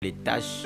Les tâches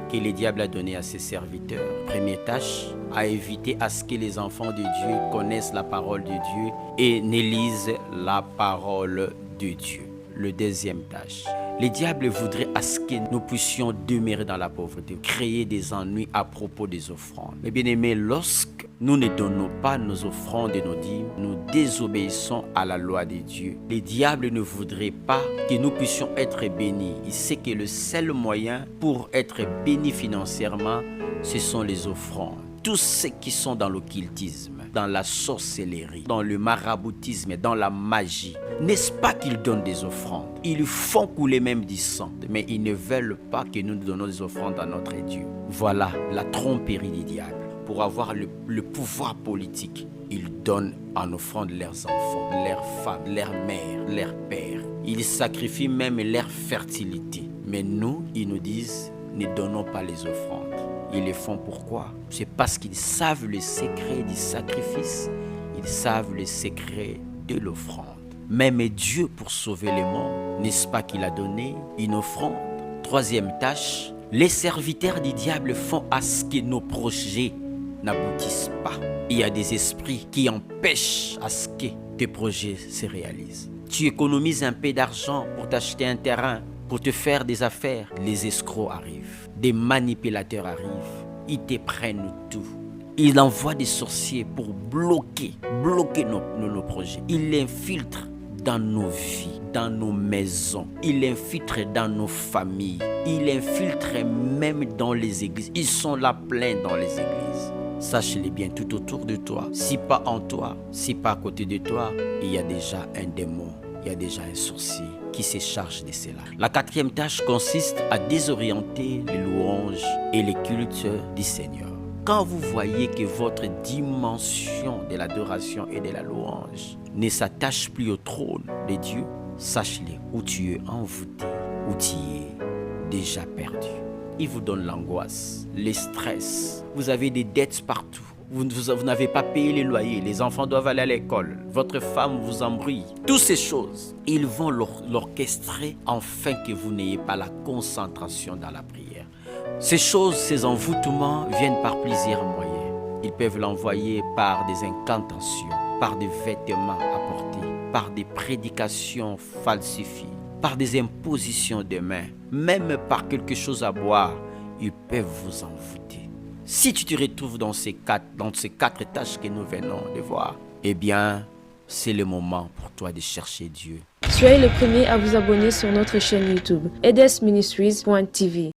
que le diable a données à ses serviteurs. Première tâche, à éviter à ce que les enfants de Dieu connaissent la parole de Dieu et ne lisent la parole de Dieu. Le deuxième tâche, le diable voudrait à ce que nous puissions demeurer dans la pauvreté, créer des ennuis à propos des offrandes. Mais bien aimés, lorsque nous ne donnons pas nos offrandes et nos dîmes, nous désobéissons à la loi de Dieu. Le diable ne voudrait pas que nous puissions être bénis. Il sait que le seul moyen pour être bénis financièrement, ce sont les offrandes. Tous ceux qui sont dans l'occultisme, dans la sorcellerie, dans le maraboutisme, dans la magie, n'est-ce pas qu'ils donnent des offrandes? Ils font couler même du sang, mais ils ne veulent pas que nous donnons des offrandes à notre Dieu. Voilà la tromperie du diable. Pour avoir le pouvoir politique, ils donnent en offrande leurs enfants, leurs femmes, leurs mères, leurs pères. Ils sacrifient même leur fertilité. Mais nous, ils nous disent, ne donnons pas les offrandes. Ils le font pourquoi? C'est parce qu'ils savent le secret du sacrifice, ils savent le secret de l'offrande. Même Dieu, pour sauver le monde, n'est-ce pas qu'il a donné une offrande? Troisième tâche, les serviteurs du diable font à ce que nos projets n'aboutissent pas. Il y a des esprits qui empêchent à ce que tes projets se réalisent. Tu économises un peu d'argent pour t'acheter un terrain, pour te faire des affaires. Les escrocs arrivent, des manipulateurs arrivent, ils te prennent tout. Ils envoient des sorciers pour bloquer nos projets. Ils infiltrent dans nos vies, dans nos maisons. Ils infiltrent dans nos familles. Ils infiltrent même dans les églises. Ils sont là pleins dans les églises. Sache-le bien, tout autour de toi, si pas en toi, si pas à côté de toi, il y a déjà un démon, il y a déjà un sorcier qui se charge de cela. La quatrième tâche consiste à désorienter les louanges et les cultes du Seigneur. Quand vous voyez que votre dimension de l'adoration et de la louange ne s'attache plus au trône de Dieu, sache-le, où tu es envoûté, où tu es déjà perdu. Il vous donne l'angoisse, le stress. Vous avez des dettes partout. Vous n'avez pas payé les loyers. Les enfants doivent aller à l'école. Votre femme vous embrouille. Toutes ces choses, ils vont l'orchestrer afin que vous n'ayez pas la concentration dans la prière. Ces choses, ces envoûtements viennent par plusieurs moyens. Ils peuvent l'envoyer par des incantations, par des vêtements apportés, par des prédications falsifiées, par des impositions de mains, même par quelque chose à boire, ils peuvent vous envoûter. Si tu te retrouves dans ces quatre tâches que nous venons de voir, eh bien, c'est le moment pour toi de chercher Dieu. Soyez le premier à vous abonner sur notre chaîne YouTube, edesministries.tv.